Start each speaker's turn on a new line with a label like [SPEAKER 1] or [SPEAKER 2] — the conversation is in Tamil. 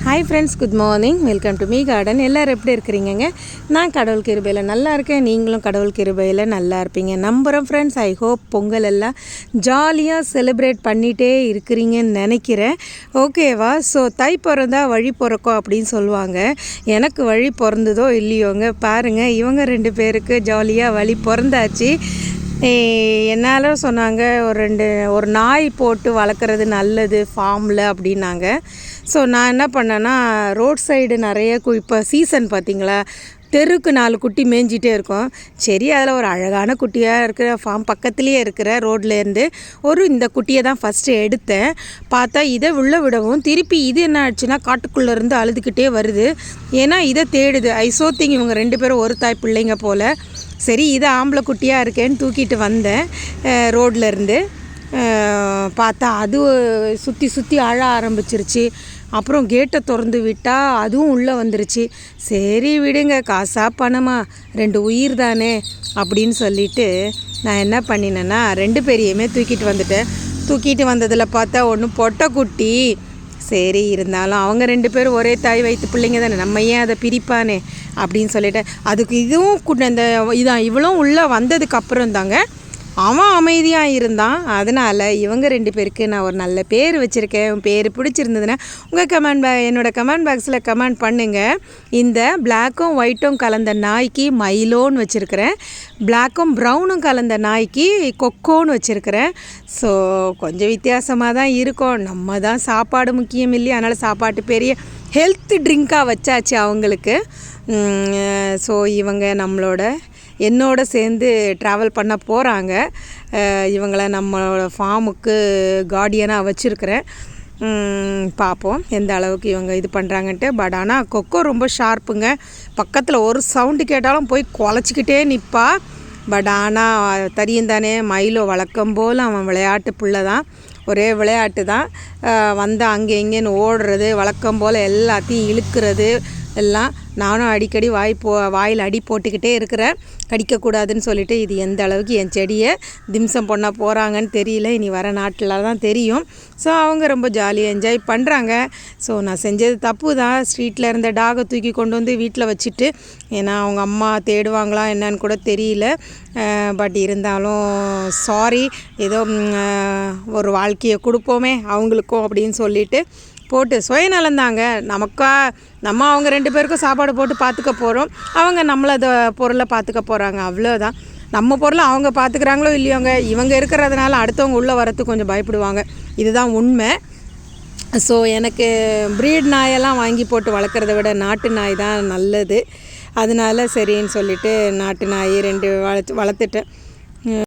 [SPEAKER 1] Hi friends, good morning. Welcome to me garden. எல்லோரும் எப்படி இருக்கிறீங்க? நான் கடவுள் கிருபையில் நல்லா இருக்கேன். நீங்களும் கடவுள் கிருபையில் நல்லா இருப்பீங்க நம்புகிறேன் ஃப்ரெண்ட்ஸ். ஐ ஹோப் பொங்கல் எல்லாம் ஜாலியாக செலிப்ரேட் பண்ணிகிட்டே இருக்கிறீங்கன்னு நினைக்கிறேன். ஓகேவா? ஸோ தை பிறந்தா வழி பிறக்கும் அப்படின்னு சொல்லுவாங்க. எனக்கு வழி பிறந்ததோ இல்லையோங்க, பாருங்கள், இவங்க 2 பேருக்கு ஜாலியாக வழி பிறந்தாச்சு. என்னால் சொன்னாங்க, ஒரு நாய் போட்டு வளர்க்குறது நல்லது ஃபார்மில் அப்படின்னாங்க. ஸோ நான் என்ன பண்ணேன்னா, ரோட் சைடு நிறைய இப்போ சீசன் பார்த்திங்களா, தெருக்கு 4 குட்டி மேய்ஞ்சிட்டே இருக்கும். சரி, அதில் ஒரு அழகான குட்டியாக இருக்கிற ஃபார்ம் பக்கத்துலேயே இருக்கிற ரோட்லேருந்து இந்த குட்டியை தான் ஃபஸ்ட்டு எடுத்தேன். பார்த்தா இதை உள்ளே விடவும் திருப்பி இது என்ன ஆச்சுன்னா காட்டுக்குள்ளேருந்து அழுதுகிட்டே வருது. ஏன்னா இதை தேடுது. ஐசோத்திங் இவங்க 2 பேரும் ஒரு தாய் பிள்ளைங்க போல். சரி, இது ஆம்பளை குட்டியாக இருக்கேன்னு தூக்கிட்டு வந்தேன். ரோட்லேருந்து பார்த்தா அது சுற்றி அழ ஆரம்பிச்சிருச்சு. அப்புறம் கேட்டை திறந்து விட்டால் அதுவும் உள்ளே வந்துருச்சு. சரி விடுங்க, காசா பணமா 2 உயிர் தானே அப்படின்னு சொல்லிவிட்டு நான் என்ன பண்ணினேன்னா 2 பேரையுமே தூக்கிட்டு வந்துட்டேன். தூக்கிட்டு வந்ததில் பார்த்தா ஒன்று பொட்டை குட்டி. சரி, இருந்தாலும் அவங்க 2 பேரும் ஒரே தாய் வயிற்று பிள்ளைங்க தானே, நம்ம ஏன் அதை பிரிப்பானே அப்படின்னு சொல்லிட்டேன். அதுக்கு இதுவும் இதான் இவ்வளோ உள்ளே வந்ததுக்கப்புறம் தாங்க அவன் அமைதியாக இருந்தான். அதனால் இவங்க 2 பேருக்கு நான் ஒரு நல்ல பேர் வச்சுருக்கேன். உன் பேர் பிடிச்சிருந்ததுன்னா உங்கள் என்னோடய கமெண்ட் பாக்ஸில் கமெண்ட் பண்ணுங்கள். இந்த பிளாக்கும் ஒயிட்டும் கலந்த நாய்க்கு மைலோன்னு வச்சுருக்கிறேன். பிளாக்கும் ப்ரௌனும் கலந்த நாய்க்கு கொக்கோன்னு வச்சுருக்கிறேன். ஸோ கொஞ்சம் வித்தியாசமாக தான் இருக்கும். நம்ம தான் சாப்பாடு முக்கியம் இல்லையா, அதனால் சாப்பாட்டு பெரிய ஹெல்த் ட்ரிங்காக வச்சாச்சு அவங்களுக்கு. ஸோ இவங்க என்னோட சேர்ந்து ட்ராவல் பண்ண போகிறாங்க. இவங்கள நம்மளோட ஃபார்முக்கு கார்டியனாக வச்சுருக்கிறேன். பார்ப்போம் எந்த அளவுக்கு இவங்க இது பண்ணுறாங்கன்ட்டு. பட் ஆனால் கொக்கோ ரொம்ப ஷார்ப்புங்க. பக்கத்தில் ஒரு சவுண்டு கேட்டாலும் போய் குலைச்சிக்கிட்டே நிற்பா. பட் ஆனால் தெரியும் தானே, மைலோ வழக்கம் போல் அவன் விளையாட்டு பிள்ளை தான். ஒரே விளையாட்டு தான். வந்து அங்கே இங்கேன்னு ஓடுறது, வழக்கம் போல் எல்லாத்தையும் இழுக்கிறது எல்லாம். நானும் அடிக்கடி வாயில் அடி போட்டுக்கிட்டே இருக்கிறேன், கடிக்கக்கூடாதுன்னு சொல்லிவிட்டு. இது எந்த அளவுக்கு என் செடியை திம்சம் பண்ண போகிறாங்கன்னு தெரியல. இனி வர நாட்டில் தான் தெரியும். ஸோ அவங்க ரொம்ப ஜாலியாக என்ஜாய் பண்ணுறாங்க. ஸோ நான் செஞ்சது தப்பு தான். ஸ்ட்ரீட்டில் இருந்த டாகை தூக்கி கொண்டு வந்து வீட்டில் வச்சுட்டு, ஏன்னா அவங்க அம்மா தேடுவாங்களா என்னன்னு கூட தெரியல. பட் இருந்தாலும் சாரி, ஏதோ ஒரு வாழ்க்கையை கொடுப்போமே அவங்களுக்கும் அப்படின்னு சொல்லிட்டு போட்டு சுயநலந்தாங்க. நம்ம அவங்க 2 பேருக்கும் சாப்பாடு போட்டு பார்த்துக்க போகிறோம். அவங்க நம்மளை பொருளை பார்த்துக்க போகிறாங்க, அவ்வளோதான். நம்ம பொருளை அவங்க பார்த்துக்கிறாங்களோ இல்லையோங்க, இவங்க இருக்கிறதுனால அடுத்தவங்க உள்ளே வரத்துக்கு கொஞ்சம் பயப்படுவாங்க. இதுதான் உண்மை. ஸோ எனக்கு ப்ரீட் நாயெல்லாம் வாங்கி போட்டு வளர்க்குறத விட நாட்டு நாய் தான் நல்லது. அதனால சரின்னு சொல்லிவிட்டு நாட்டு நாய் 2 வளர்த்துட்டேன்.